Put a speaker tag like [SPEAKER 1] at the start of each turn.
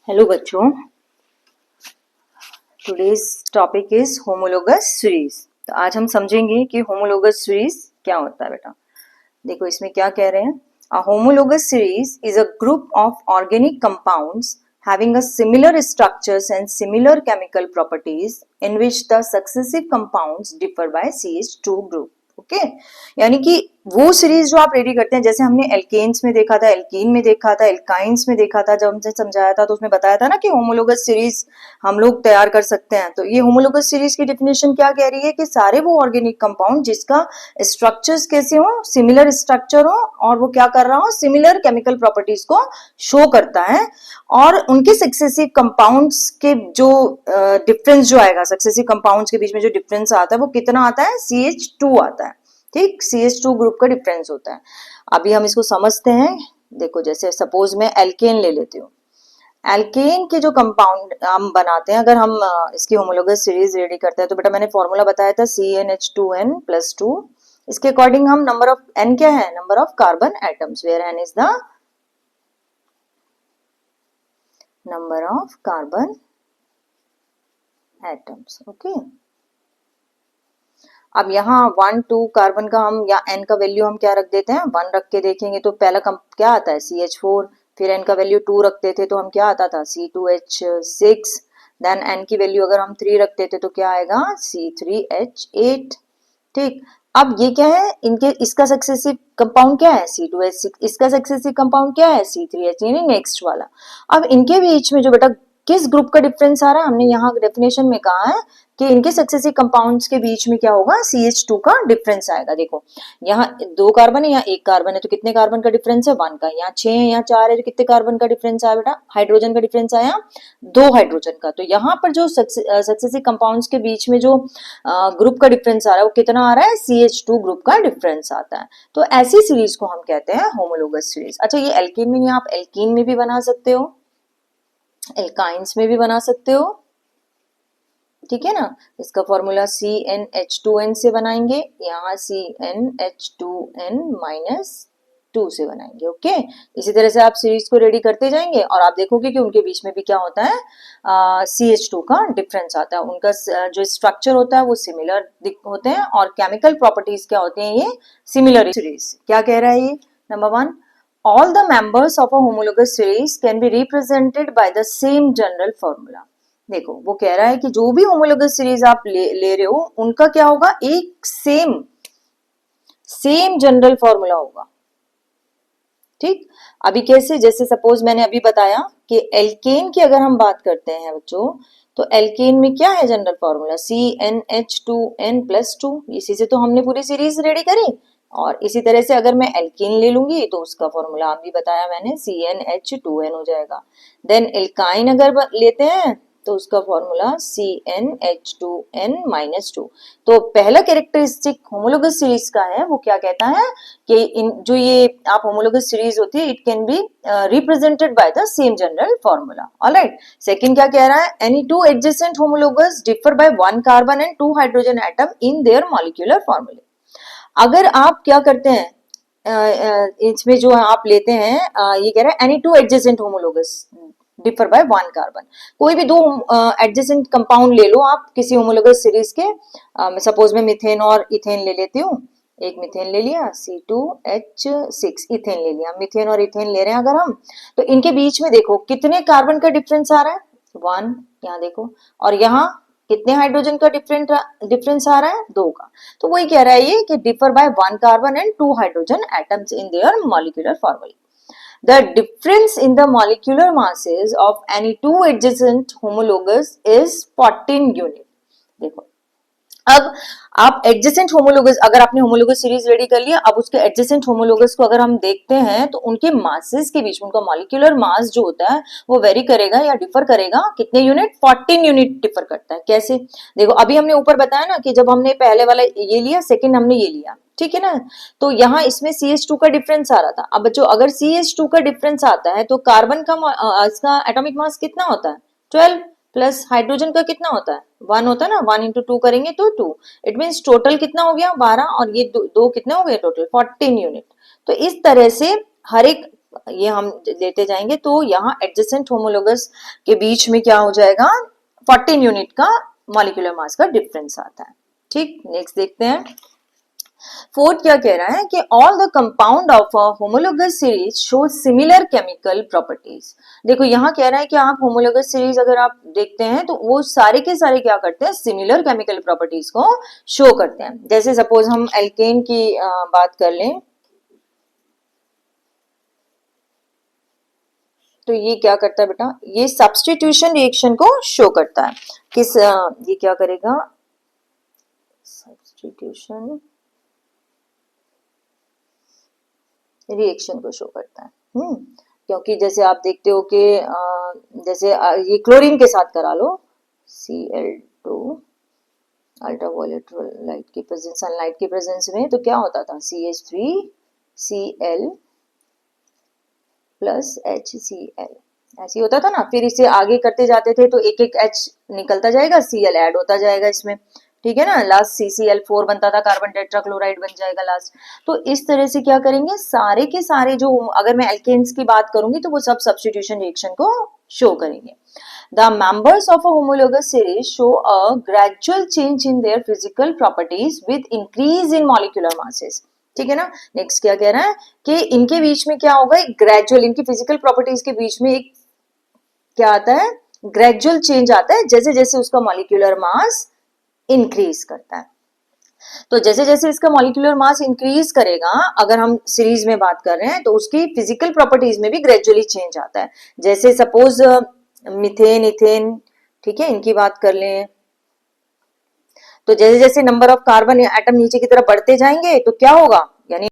[SPEAKER 1] Hello बच्चों, today's topic is homologous series. तो आज हम समझेंगे कि होमोलोगस सीरीज क्या होता है। बेटा देखो इसमें क्या कह रहे हैं। A homologous series is a group of organic compounds having a similar structures and similar chemical properties in which the successive compounds differ by CH2 group। Okay यानी कि वो सीरीज जो आप रेडी करते हैं, जैसे हमने एल्केन्स में देखा था, एल्कीन में देखा था, एल्काइंस में देखा था, जब हमने समझाया था तो उसमें बताया था ना कि होमोलोगस सीरीज हम लोग तैयार कर सकते हैं। तो ये होमोलोगस सीरीज की डेफिनेशन क्या कह रही है कि सारे वो ऑर्गेनिक कंपाउंड जिसका स्ट्रक्चर्स कैसे हो, सिमिलर स्ट्रक्चर हो, और वो क्या कर रहा हो, सिमिलर केमिकल प्रॉपर्टीज को शो करता है, और उनके सक्सेसिव कंपाउंड्स के जो डिफरेंस जो आएगा, सक्सेसिव कंपाउंड्स के बीच में जो डिफरेंस आता है वो कितना आता है, CH2 आता है। ठीक, CH2 ग्रुप का डिफरेंस होता है। अभी हम इसको समझते हैं। देखो जैसे सपोज मैं एल्केन ले लेती हूँ। एल्केन के जो कंपाउंड हम बनाते हैं, अगर हम इसकी होमोलोगस सीरीज रेडी करते हैं, तो बेटा मैंने फॉर्मूला बताया था CnH2n+2। इसके अकॉर्डिंग हम नंबर ऑफ n क्या है, number of carbon atoms, where n is the number of carbon atoms. Okay, अब यहाँ 1 2 कार्बन का हम या n का वैल्यू हम क्या रख देते हैं, 1 रख के देखेंगे तो पहला क्या आता है, CH4। फिर n का वैल्यू 2 रखते थे तो हम क्या आता था, C2H6। देन n की वैल्यू अगर हम 3 रखते थे तो क्या आएगा, C3H8। ठीक, अब ये क्या है, इनके इसका सक्सेसिव कंपाउंड क्या है, C2H6। इसका सक्सेसिव कंपाउंड क्या है, C3H, यानी नेक्स्ट वाला। अब इनके बीच में जो बेटा किस ग्रुप का डिफरेंस आ रहा है, हमने यहाँ डेफिनेशन में कहा है कि इनके सक्सेसिव कंपाउंड्स के बीच में क्या होगा, CH2 का डिफरेंस आएगा। देखो यहाँ 2 कार्बन है, यहाँ 1 कार्बन है, तो कितने कार्बन का डिफरेंस है, 1 का। यहाँ 6 है, यहाँ 4 है, तो कितने कार्बन का डिफरेंस आया बेटा, हाइड्रोजन का डिफरेंस आया 2 हाइड्रोजन का। तो यहाँ पर जो सक्सेसिव कंपाउंड्स के बीच में जो ग्रुप का डिफरेंस आ रहा है वो कितना आ रहा है, CH2 ग्रुप का डिफरेंस आता है। तो ऐसी सीरीज को हम कहते हैं होमोलोगस सीरीज। अच्छा, ये एल्कीन में नहीं, आप एल्कीन में भी बना सकते हो, एल्काइंस में भी बना सकते हो। ठीक है ना, इसका फॉर्मूला CnH2n से बनाएंगे, यहाँ CnH2n-2 से बनाएंगे। ओके, इसी तरह से आप सीरीज को रेडी करते जाएंगे और आप देखोगे कि उनके बीच में भी क्या होता है, CH2 का डिफरेंस आता है। उनका जो स्ट्रक्चर होता है वो सिमिलर होते हैं और केमिकल प्रॉपर्टीज क्या होती हैं, ये सिमिलर। सीरीज क्या कह रहा है ये, number 1, all the members of a homologous series can be represented by the same general formula। देखो वो कह रहा है कि जो भी होमोलोगस सीरीज आप ले रहे हो उनका क्या होगा, एक सेम जनरल फॉर्मूला होगा। ठीक, अभी कैसे, जैसे सपोज मैंने अभी बताया कि एल्केन की अगर हम बात करते हैं बच्चों, तो एल्केन में क्या है जनरल फॉर्मूला, CnH2n+2। इसी से तो हमने पूरी सीरीज रेडी करी। और इसी तरह से अगर मैं एल्कीन ले लूंगी तो उसका फॉर्मूला अभी बताया मैंने, CnH2n हो जाएगा। देन एल्काइन अगर लेते हैं तो उसका फॉर्मूला CnH2n-2। तो पहला कैरेक्टरिस्टिक होमोलोगस सीरीज का है, वो क्या कहता है कि इन जो ये आप होमोलोगस सीरीज होती है, it can be represented by the same general formula. Alright, second क्या कह रहा है, any two adjacent homologous differ by 1 carbon and 2 hydrogen atom in their molecular फॉर्मूले। अगर आप क्या करते हैं, इसमें जो आप लेते हैं, ये कह रहा है any two adjacent homologous differ by 1 carbon. कोई भी 2 एडजेसेंट कंपाउंड ले लो आप किसी होमोलोगस सीरीज के। सपोज मैं मिथेन और इथेन ले लेती हूँ। एक मिथेन ले लिया, C2H6, इथेन ले लिया। मिथेन और इथेन ले रहे हैं अगर हम, तो इनके बीच में देखो कितने कार्बन का डिफरेंस आ रहा है, 1, यहाँ देखो, और यहाँ कितने हाइड्रोजन का डिफरेंस आ रहा है, 2 का। तो वही कह रहा है ये कि differ by 1 carbon and 2 hydrogen atoms in their molecular formula. The difference in the molecular masses of any two adjacent homologous is 14 unit। देखो अब आप एडजेसेंट होमोलोगस, अगर आपने होमोलोगस सीरीज रेडी कर लिया, अब उसके एडजेसेंट होमोलोगस को अगर हम देखते हैं तो उनके मासेस के बीच में उनका मॉलिक्यूलर मास जो होता है वो वेरी करेगा या डिफर करेगा, कितने यूनिट, 14 यूनिट डिफर करता है। कैसे, देखो अभी हमने ऊपर बताया ना कि जब हमने पहले वाला ये लिया, सेकंड हमने ये लिया, ठीक है ना, तो यहाँ इसमें CH2 का डिफरेंस आ रहा था। अब बच्चों अगर CH2 का डिफरेंस आता है तो कार्बन का इसका एटॉमिक मास कितना होता है, 12, प्लस हाइड्रोजन का कितना होता है, 1 होता है ना, 1 इंटू 2 करेंगे तो 2। इट मीन्स टोटल कितना हो गया, 12, और ये दो कितने हो गए, टोटल 14 यूनिट। तो इस तरह से हर एक ये हम लेते जाएंगे तो यहाँ एडजेसेंट होमोलोगस के बीच में क्या हो जाएगा, 14 यूनिट का मॉलिक्यूलर मास का डिफरेंस आता है। ठीक, नेक्स्ट देखते हैं। फोर्थ क्या कह रहा है कि all the compound of a homologous series show similar chemical properties. देखो यहाँ कह रहा है कि आप होमोलोगस सीरीज अगर आप देखते हैं तो वो सारे के सारे क्या करते हैं, सिमिलर केमिकल प्रॉपर्टीज को शो करते हैं। जैसे सपोज हम एल्केन की बात कर लें तो ये क्या करता है बेटा, ये सब्स्टिट्यूशन रिएक्शन को शो करता है। किस ये क्या करेगा, सब्स्टिट्यूशन रिएक्शन को शो करता है। क्योंकि जैसे आप देखते हो कि जैसे ये क्लोरीन के साथ करा लो, Cl2 अल्ट्रावायलेट लाइट की प्रेजेंस, सनलाइट की प्रेजेंस में, तो क्या होता था, CH3Cl प्लस HCl ऐसे होता था ना। फिर इसे आगे करते जाते थे तो एक एक H निकलता जाएगा, Cl ऐड होता जाएगा इसमें, ठीक है ना। लास्ट CCl4 बनता था, कार्बन टेट्राक्लोराइड बन जाएगा लास्ट। तो इस तरह से क्या करेंगे, सारे के सारे जो, अगर मैं एल्केन्स की बात करूंगी तो वो सब सब्स्टिट्यूशन रिएक्शन को शो करेंगे। The members of a homologous series show a gradual change in their physical properties with increase in molecular masses। ठीक है ना। नेक्स्ट क्या कह रहा है कि इनके बीच में क्या होगा, एक ग्रेजुअल, इनकी फिजिकल प्रॉपर्टीज के बीच में एक क्या आता है, ग्रेजुअल चेंज आता है जैसे जैसे उसका मॉलिक्यूलर मास इंक्रीज करता है। तो जैसे जैसे इसका मॉलिक्यूलर मास इंक्रीज करेगा, अगर हम सीरीज में बात कर रहे हैं तो उसकी फिजिकल प्रॉपर्टीज में भी ग्रेजुअली चेंज आता है। जैसे सपोज मीथेन, इथेन, ठीक है, इनकी बात कर लें तो जैसे जैसे नंबर ऑफ कार्बन एटम नीचे की तरफ बढ़ते जाएंगे तो क्या होगा, यानी